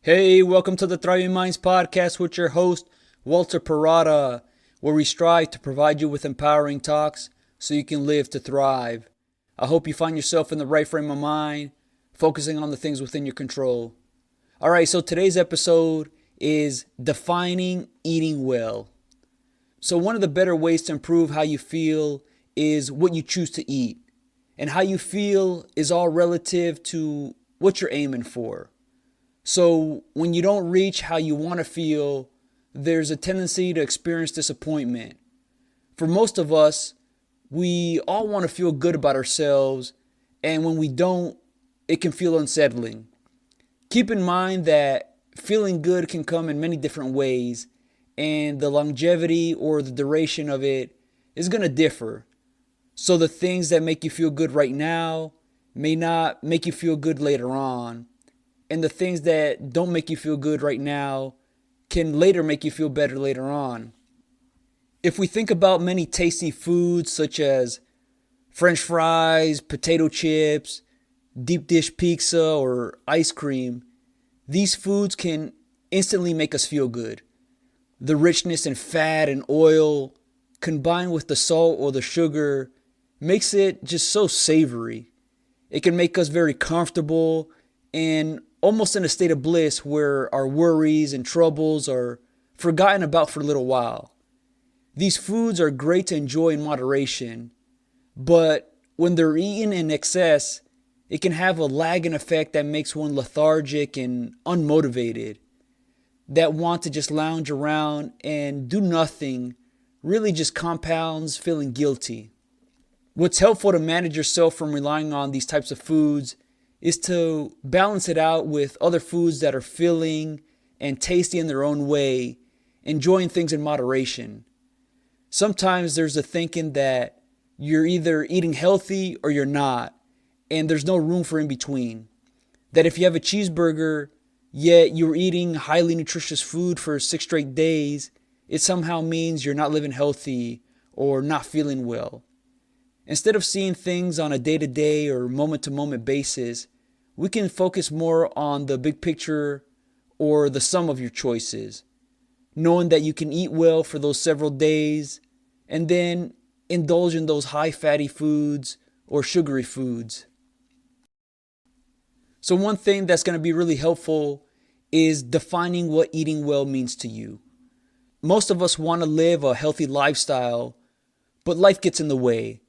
Hey, welcome to the Thriving Minds podcast with your host, Walter Parada, where we strive to provide you with empowering talks so you can live to thrive. I hope you find yourself in the right frame of mind, focusing on the things within your control. All right, so today's episode is defining eating well. So, one of the better ways to improve how you feel is what you choose to eat. And how you feel is all relative to what you're aiming for. So when you don't reach how you want to feel, there's a tendency to experience disappointment. For most of us, we all want to feel good about ourselves, and when we don't, it can feel unsettling. Keep in mind that feeling good can come in many different ways, and the longevity or the duration of it is going to differ. So the things that make you feel good right now may not make you feel good later on. And the things that don't make you feel good right now can later make you feel better later on. If we think about many tasty foods such as French fries, potato chips, deep dish pizza, or ice cream, these foods can instantly make us feel good. The richness in fat and oil combined with the salt or the sugar makes it just so savory. It can make us very comfortable and almost in a state of bliss where our worries and troubles are forgotten about for a little while. These foods are great to enjoy in moderation, but when they're eaten in excess, it can have a lagging effect that makes one lethargic and unmotivated, that want to just lounge around and do nothing, really just compounds feeling guilty. What's helpful to manage yourself from relying on these types of foods is to balance it out with other foods that are filling and tasty in their own way, enjoying things in moderation. Sometimes there's a thinking that you're either eating healthy or you're not, and there's no room for in between. That if you have a cheeseburger, yet you're eating highly nutritious food for 6 straight days, it somehow means you're not living healthy or not feeling well. Instead of seeing things on a day-to-day or moment-to-moment basis, we can focus more on the big picture or the sum of your choices, knowing that you can eat well for those several days and then indulge in those high fatty foods or sugary foods. So one thing that's going to be really helpful is defining what eating well means to you. Most of us want to live a healthy lifestyle, but life gets in the way.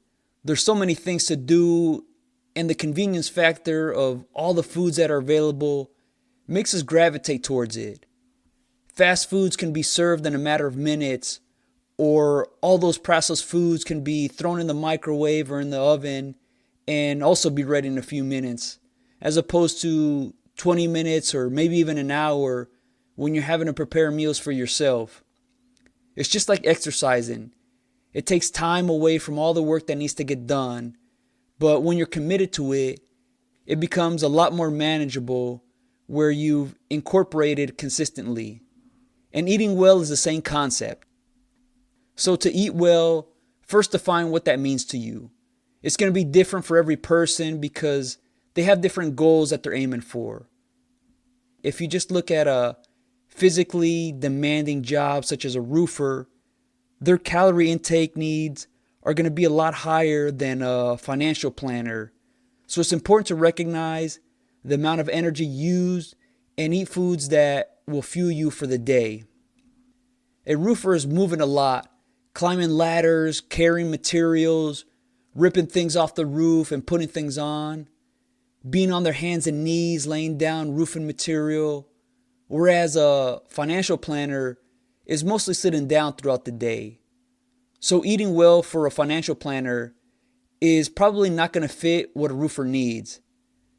There's so many things to do, and the convenience factor of all the foods that are available makes us gravitate towards it. Fast foods can be served in a matter of minutes, or all those processed foods can be thrown in the microwave or in the oven and also be ready in a few minutes, as opposed to 20 minutes or maybe even an hour when you're having to prepare meals for yourself. It's just like exercising. It takes time away from all the work that needs to get done, but when you're committed to it, it becomes a lot more manageable where you've incorporated consistently. And eating well is the same concept. So to eat well, first define what that means to you. It's going to be different for every person because they have different goals that they're aiming for. If you just look at a physically demanding job such as a roofer, their calorie intake needs are going to be a lot higher than a financial planner. So it's important to recognize the amount of energy used and eat foods that will fuel you for the day. A roofer is moving a lot, climbing ladders, carrying materials, ripping things off the roof and putting things on, being on their hands and knees laying down roofing material, whereas a financial planner is mostly sitting down throughout the day. So eating well for a financial planner is probably not going to fit what a roofer needs.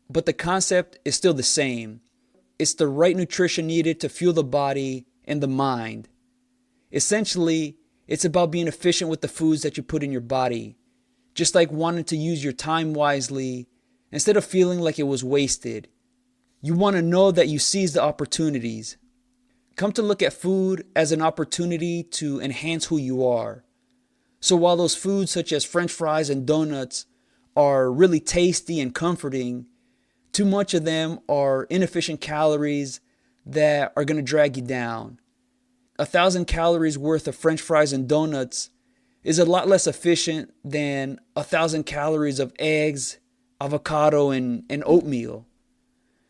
But the concept is still the same. It's the right nutrition needed to fuel the body and the mind. Essentially, it's about being efficient with the foods that you put in your body. Just like wanting to use your time wisely instead of feeling like it was wasted. You want to know that you seize the opportunities. Come to look at food as an opportunity to enhance who you are. So while those foods such as French fries and donuts are really tasty and comforting, too much of them are inefficient calories that are going to drag you down. 1,000 calories worth of French fries and donuts is a lot less efficient than 1,000 calories of eggs, avocado, and oatmeal.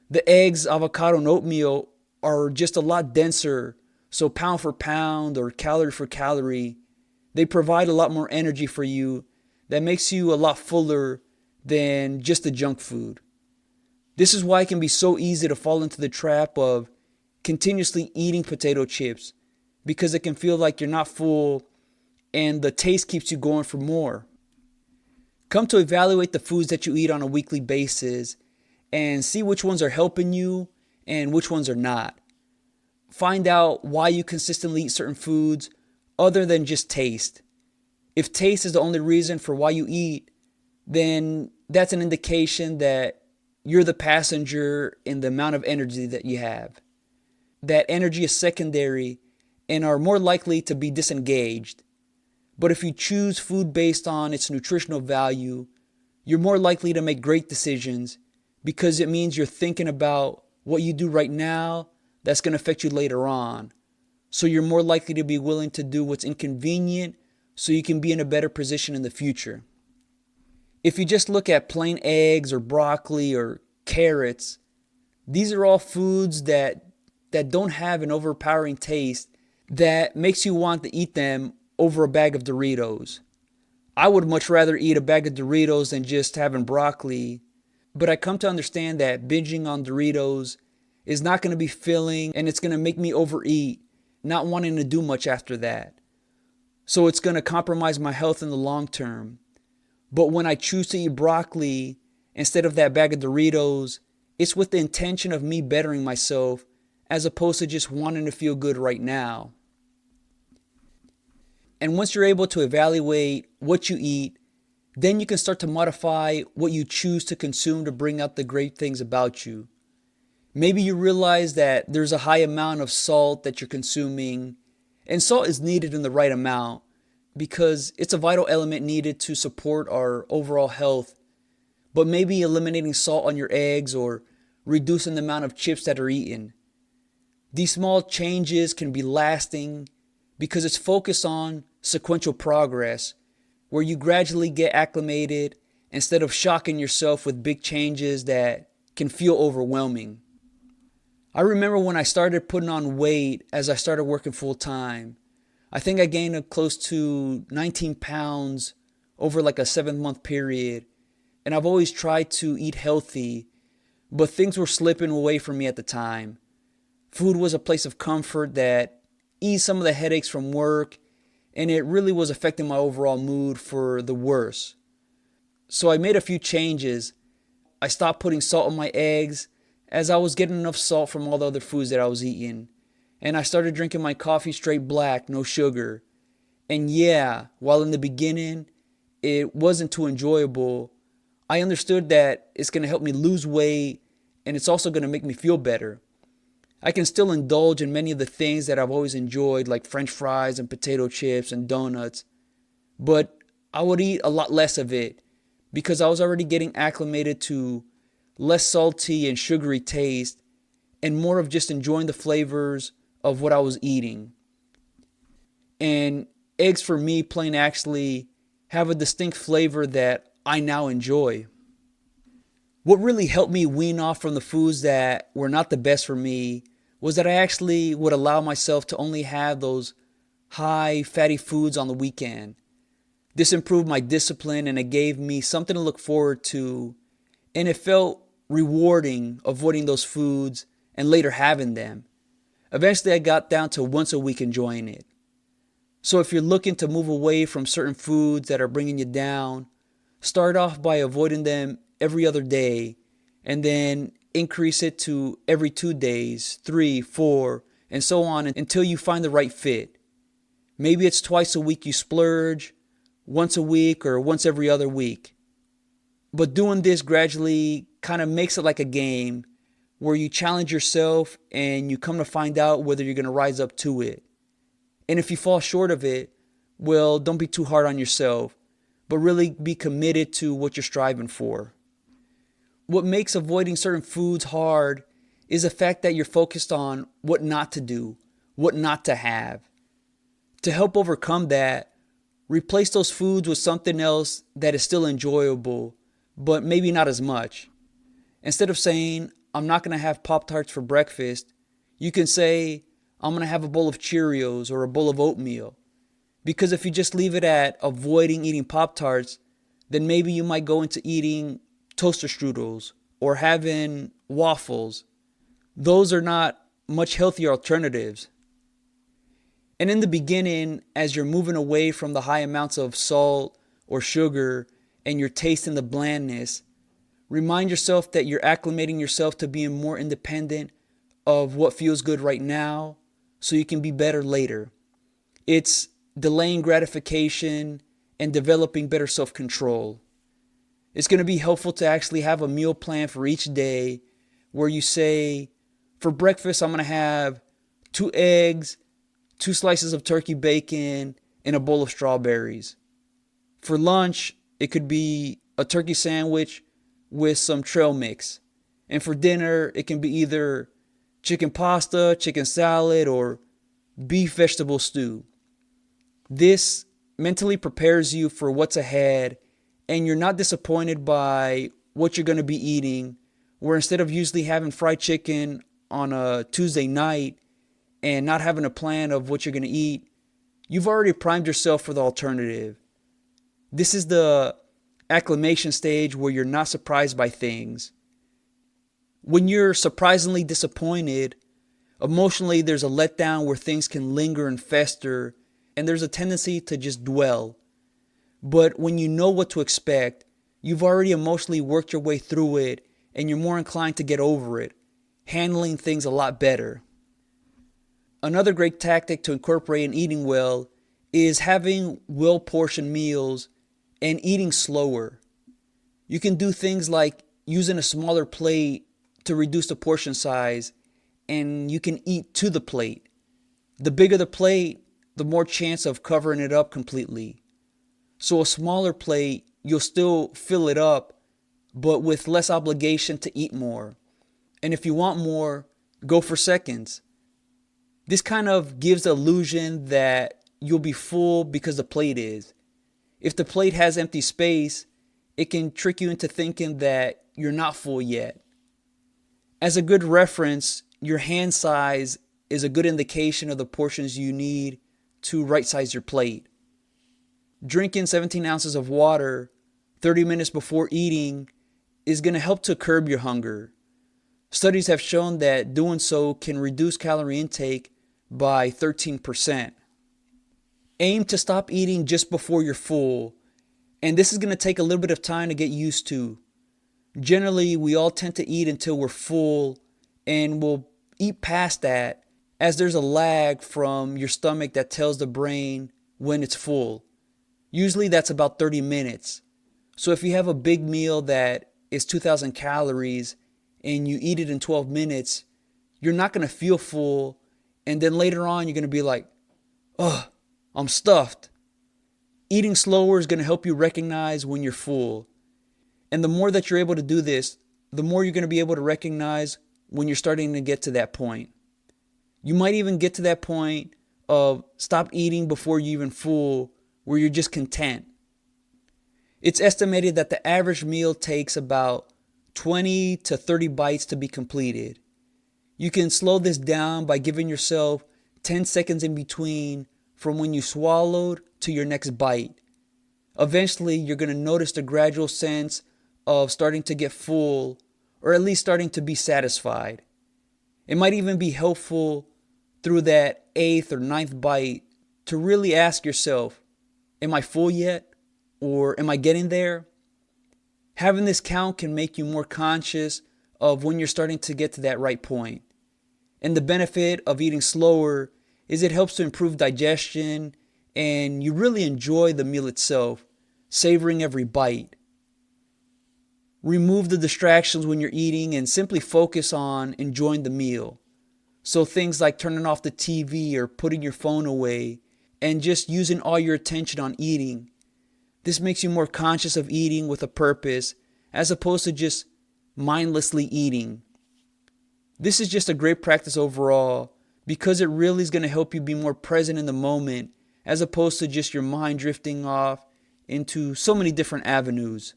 The eggs, avocado, and oatmeal are just a lot denser, so pound for pound or calorie for calorie, they provide a lot more energy for you that makes you a lot fuller than just the junk food. This is why it can be so easy to fall into the trap of continuously eating potato chips, because it can feel like you're not full and the taste keeps you going for more. Come to evaluate the foods that you eat on a weekly basis and see which ones are helping you and which ones are not. Find out why you consistently eat certain foods other than just taste. If taste is the only reason for why you eat, then that's an indication that you're the passenger in the amount of energy that you have. That energy is secondary and are more likely to be disengaged. But if you choose food based on its nutritional value, you're more likely to make great decisions because it means you're thinking about what you do right now that's going to affect you later on. So you're more likely to be willing to do what's inconvenient so you can be in a better position in the future. If you just look at plain eggs or broccoli or carrots, these are all foods that don't have an overpowering taste that makes you want to eat them over a bag of Doritos. I would much rather eat a bag of Doritos than just having broccoli, but I come to understand that binging on Doritos is not going to be filling and it's going to make me overeat, not wanting to do much after that. So it's going to compromise my health in the long term. But when I choose to eat broccoli instead of that bag of Doritos, it's with the intention of me bettering myself as opposed to just wanting to feel good right now. And once you're able to evaluate what you eat, then you can start to modify what you choose to consume to bring out the great things about you. Maybe you realize that there's a high amount of salt that you're consuming, and salt is needed in the right amount because it's a vital element needed to support our overall health. But maybe eliminating salt on your eggs or reducing the amount of chips that are eaten. These small changes can be lasting because it's focused on sequential progress, where you gradually get acclimated instead of shocking yourself with big changes that can feel overwhelming. I remember when I started putting on weight as I started working full time. I think I gained close to 19 pounds over like a 7-month period. And I've always tried to eat healthy, but things were slipping away from me at the time. Food was a place of comfort that eased some of the headaches from work, and it really was affecting my overall mood for the worse. So I made a few changes. I stopped putting salt on my eggs as I was getting enough salt from all the other foods that I was eating. And I started drinking my coffee straight black, no sugar. And yeah, while in the beginning it wasn't too enjoyable, I understood that it's going to help me lose weight and it's also going to make me feel better. I can still indulge in many of the things that I've always enjoyed, like French fries and potato chips and donuts, but I would eat a lot less of it because I was already getting acclimated to less salty and sugary taste and more of just enjoying the flavors of what I was eating. And eggs for me plain actually have a distinct flavor that I now enjoy. What really helped me wean off from the foods that were not the best for me was that I actually would allow myself to only have those high fatty foods on the weekend. This improved my discipline and it gave me something to look forward to, and it felt rewarding avoiding those foods and later having them. Eventually I got down to once a week enjoying it. So if you're looking to move away from certain foods that are bringing you down, start off by avoiding them every other day, and then increase it to every 2 days, 3, 4, and so on until you find the right fit. Maybe it's twice a week you splurge, once a week, or once every other week. But doing this gradually kind of makes it like a game where you challenge yourself and you come to find out whether you're going to rise up to it. And if you fall short of it, well, don't be too hard on yourself, but really be committed to what you're striving for. What makes avoiding certain foods hard is the fact that you're focused on what not to do, what not to have. To help overcome that, replace those foods with something else that is still enjoyable, but maybe not as much. Instead of saying, I'm not going to have Pop-Tarts for breakfast, you can say, I'm going to have a bowl of Cheerios or a bowl of oatmeal. Because if you just leave it at avoiding eating Pop-Tarts, then maybe you might go into eating toaster strudels or having waffles. Those are not much healthier alternatives. And in the beginning, as you're moving away from the high amounts of salt or sugar and you're tasting the blandness, remind yourself that you're acclimating yourself to being more independent of what feels good right now so you can be better later. It's delaying gratification and developing better self-control. It's going to be helpful to actually have a meal plan for each day where you say, for breakfast, I'm going to have 2 eggs, 2 slices of turkey bacon, and a bowl of strawberries. For lunch, it could be a turkey sandwich with some trail mix. And for dinner, it can be either chicken pasta, chicken salad, or beef vegetable stew. This mentally prepares you for what's ahead, and you're not disappointed by what you're going to be eating, where instead of usually having fried chicken on a Tuesday night and not having a plan of what you're going to eat, you've already primed yourself for the alternative. This is the acclimation stage where you're not surprised by things. When you're surprisingly disappointed, emotionally there's a letdown where things can linger and fester, and there's a tendency to just dwell. But when you know what to expect, you've already emotionally worked your way through it, and you're more inclined to get over it, handling things a lot better. Another great tactic to incorporate in eating well is having well-portioned meals and eating slower. You can do things like using a smaller plate to reduce the portion size, and you can eat to the plate. The bigger the plate, the more chance of covering it up completely. So a smaller plate, you'll still fill it up, but with less obligation to eat more. And if you want more, go for seconds. This kind of gives the illusion that you'll be full because the plate is. If the plate has empty space, it can trick you into thinking that you're not full yet. As a good reference, your hand size is a good indication of the portions you need to right-size your plate. Drinking 17 ounces of water 30 minutes before eating is going to help to curb your hunger. Studies have shown that doing so can reduce calorie intake by 13%. Aim to stop eating just before you're full, and this is going to take a little bit of time to get used to. Generally, we all tend to eat until we're full, and we'll eat past that as there's a lag from your stomach that tells the brain when it's full. Usually that's about 30 minutes. So if you have a big meal that is 2,000 calories and you eat it in 12 minutes, you're not going to feel full. And then later on, you're going to be like, oh, I'm stuffed. Eating slower is going to help you recognize when you're full. And the more that you're able to do this, the more you're going to be able to recognize when you're starting to get to that point. You might even get to that point of stop eating before you're even full, where you're just content. It's estimated that the average meal takes about 20 to 30 bites to be completed. You can slow this down by giving yourself 10 seconds in between from when you swallowed to your next bite. Eventually, you're going to notice the gradual sense of starting to get full, or at least starting to be satisfied. It might even be helpful through that 8th or 9th bite to really ask yourself, am I full yet? Or am I getting there? Having this count can make you more conscious of when you're starting to get to that right point. And the benefit of eating slower is it helps to improve digestion, and you really enjoy the meal itself, savoring every bite. Remove the distractions when you're eating and simply focus on enjoying the meal. So things like turning off the TV or putting your phone away and just using all your attention on eating. This makes you more conscious of eating with a purpose as opposed to just mindlessly eating. This is just a great practice overall because it really is going to help you be more present in the moment as opposed to just your mind drifting off into so many different avenues.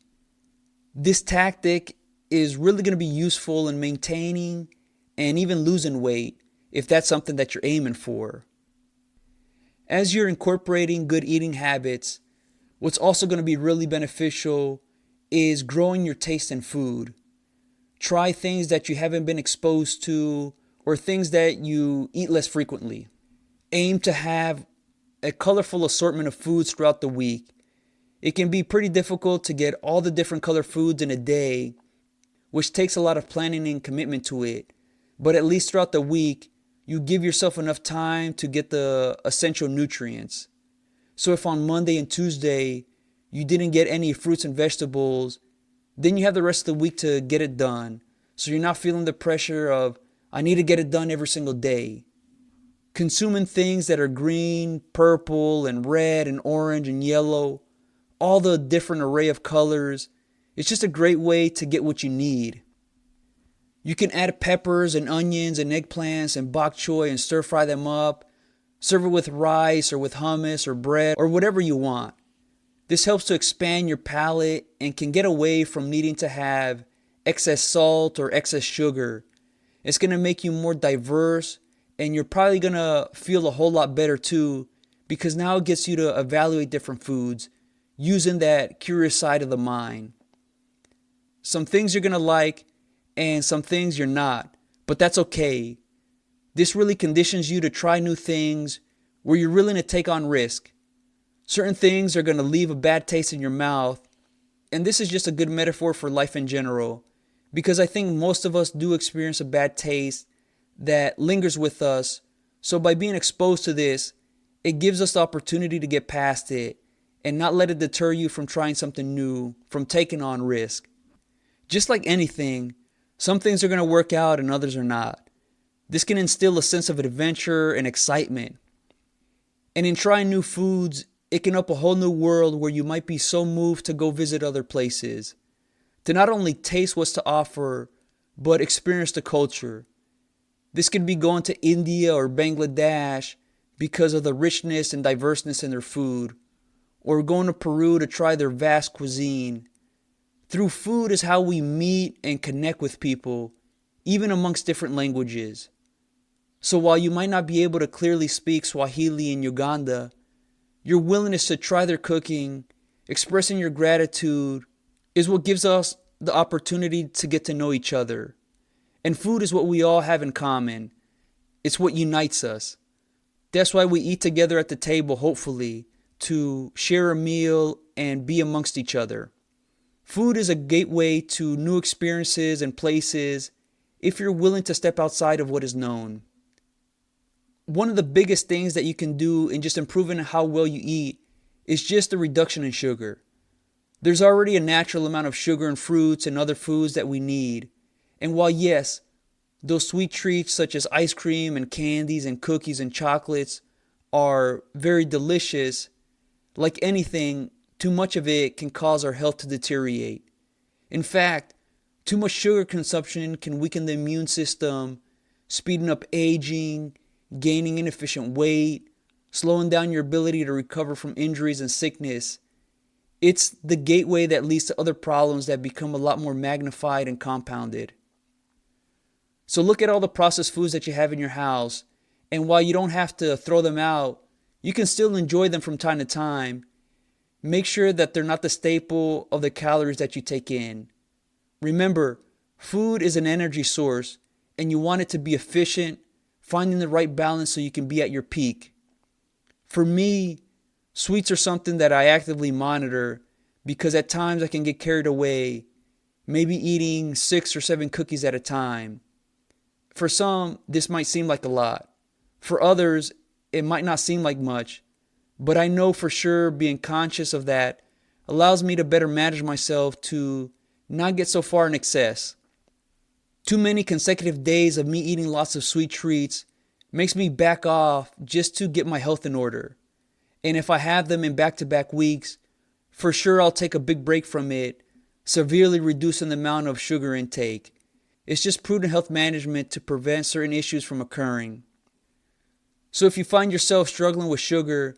This tactic is really going to be useful in maintaining and even losing weight if that's something that you're aiming for. As you're incorporating good eating habits, what's also going to be really beneficial is growing your taste in food. Try things that you haven't been exposed to or things that you eat less frequently. Aim to have a colorful assortment of foods throughout the week. It can be pretty difficult to get all the different color foods in a day, which takes a lot of planning and commitment to it. But at least throughout the week, you give yourself enough time to get the essential nutrients. So if on Monday and Tuesday you didn't get any fruits and vegetables, then you have the rest of the week to get it done. So you're not feeling the pressure of, I need to get it done every single day. Consuming things that are green, purple, and red, and orange, and yellow, all the different array of colors, it's just a great way to get what you need. You can add peppers and onions and eggplants and bok choy and stir fry them up. Serve it with rice or with hummus or bread or whatever you want. This helps to expand your palate and can get away from needing to have excess salt or excess sugar. It's going to make you more diverse, and you're probably going to feel a whole lot better too, because now it gets you to evaluate different foods using that curious side of the mind. Some things you're going to like and some things you're not, but that's okay. This really conditions you to try new things where you're willing to take on risk. Certain things are going to leave a bad taste in your mouth, and this is just a good metaphor for life in general, because I think most of us do experience a bad taste that lingers with us. So by being exposed to this, it gives us the opportunity to get past it and not let it deter you from trying something new, from taking on risk. Just like anything, some things are going to work out and others are not. This can instill a sense of adventure and excitement. And in trying new foods, it can open a whole new world where you might be so moved to go visit other places, to not only taste what's to offer, but experience the culture. This could be going to India or Bangladesh because of the richness and diverseness in their food, or going to Peru to try their vast cuisine. Through food is how we meet and connect with people, even amongst different languages. So while you might not be able to clearly speak Swahili in Uganda, your willingness to try their cooking, expressing your gratitude, is what gives us the opportunity to get to know each other. And food is what we all have in common. It's what unites us. That's why we eat together at the table, hopefully, to share a meal and be amongst each other. Food is a gateway to new experiences and places if you're willing to step outside of what is known. One of the biggest things that you can do in just improving how well you eat is just the reduction in sugar. There's already a natural amount of sugar in fruits and other foods that we need. And while yes, those sweet treats such as ice cream and candies and cookies and chocolates are very delicious, like anything, too much of it can cause our health to deteriorate. In fact, too much sugar consumption can weaken the immune system, speeding up aging, gaining inefficient weight, slowing down your ability to recover from injuries and sickness. It's the gateway that leads to other problems that become a lot more magnified and compounded. So look at all the processed foods that you have in your house, and while you don't have to throw them out, you can still enjoy them from time to time. Make sure that they're not the staple of the calories that you take in. Remember, food is an energy source, and you want it to be efficient, finding the right balance so you can be at your peak. For me, sweets are something that I actively monitor because at times I can get carried away, maybe eating 6 or 7 cookies at a time. For some, this might seem like a lot. For others, it might not seem like much, but I know for sure being conscious of that allows me to better manage myself to not get so far in excess. Too many consecutive days of me eating lots of sweet treats makes me back off just to get my health in order. And if I have them in back-to-back weeks, for sure I'll take a big break from it, severely reducing the amount of sugar intake. It's just prudent health management to prevent certain issues from occurring. So if you find yourself struggling with sugar,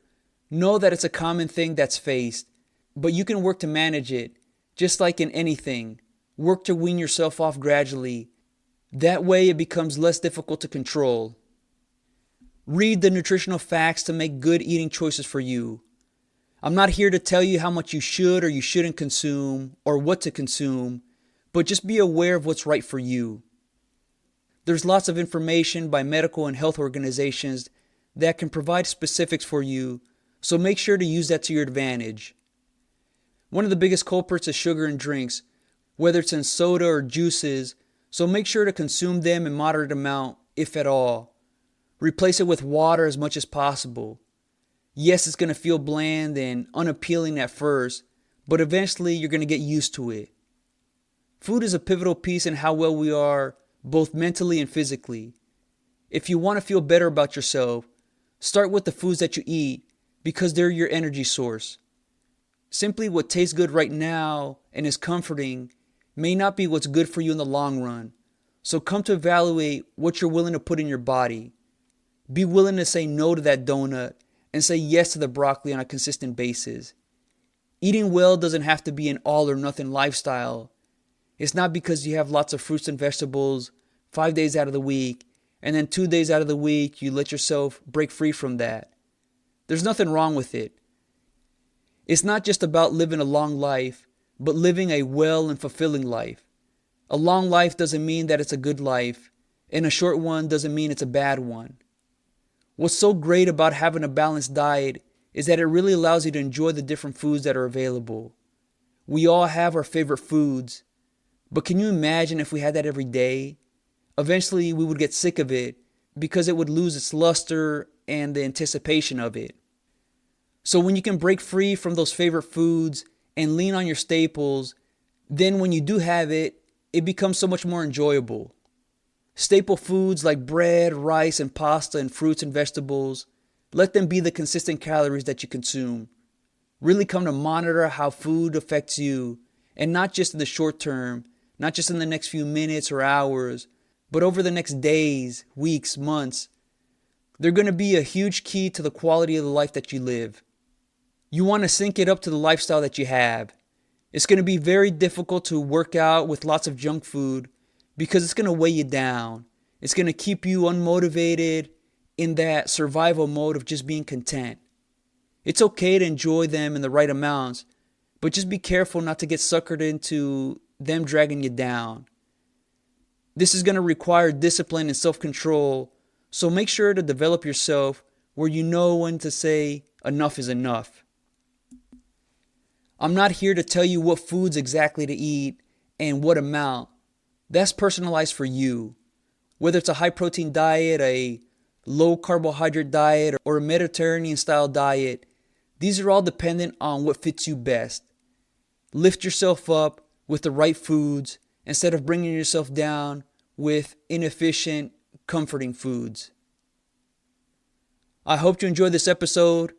know that it's a common thing that's faced, but you can work to manage it, just like in anything. Work to wean yourself off gradually. That way it becomes less difficult to control. Read the nutritional facts to make good eating choices for you. I'm not here to tell you how much you should or you shouldn't consume or what to consume, but just be aware of what's right for you. There's lots of information by medical and health organizations that can provide specifics for you, so make sure to use that to your advantage. One of the biggest culprits is sugar in drinks, whether it's in soda or juices, so make sure to consume them in moderate amount, if at all. Replace it with water as much as possible. Yes, it's going to feel bland and unappealing at first, but eventually you're going to get used to it. Food is a pivotal piece in how well we are, both mentally and physically. If you want to feel better about yourself, start with the foods that you eat because they're your energy source. Simply what tastes good right now and is comforting may not be what's good for you in the long run. So come to evaluate what you're willing to put in your body. Be willing to say no to that donut and say yes to the broccoli on a consistent basis. Eating well doesn't have to be an all or nothing lifestyle. It's not because you have lots of fruits and vegetables 5 days out of the week, and then 2 days out of the week you let yourself break free from that. There's nothing wrong with it. It's not just about living a long life, but living a well and fulfilling life. A long life doesn't mean that it's a good life, and a short one doesn't mean it's a bad one. What's so great about having a balanced diet is that it really allows you to enjoy the different foods that are available. We all have our favorite foods, but can you imagine if we had that every day? Eventually we would get sick of it because it would lose its luster and the anticipation of it. So when you can break free from those favorite foods and lean on your staples, then when you do have it, it becomes so much more enjoyable. Staple foods like bread, rice, and pasta, and fruits and vegetables, let them be the consistent calories that you consume. Really come to monitor how food affects you, and not just in the short term, not just in the next few minutes or hours, but over the next days, weeks, months. They're going to be a huge key to the quality of the life that you live. You want to sync it up to the lifestyle that you have. It's going to be very difficult to work out with lots of junk food because it's going to weigh you down. It's going to keep you unmotivated in that survival mode of just being content. It's okay to enjoy them in the right amounts, but just be careful not to get suckered into them dragging you down. This is going to require discipline and self-control, so make sure to develop yourself where you know when to say enough is enough. I'm not here to tell you what foods exactly to eat and what amount. That's personalized for you. Whether it's a high protein diet, a low carbohydrate diet, or a Mediterranean style diet, these are all dependent on what fits you best. Lift yourself up with the right foods instead of bringing yourself down with inefficient, comforting foods. I hope you enjoyed this episode.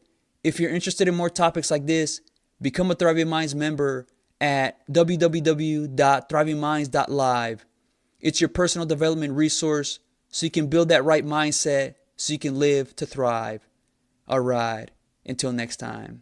If you're interested in more topics like this, become a Thriving Minds member at www.thrivingminds.live. It's your personal development resource so you can build that right mindset so you can live to thrive. All right, until next time.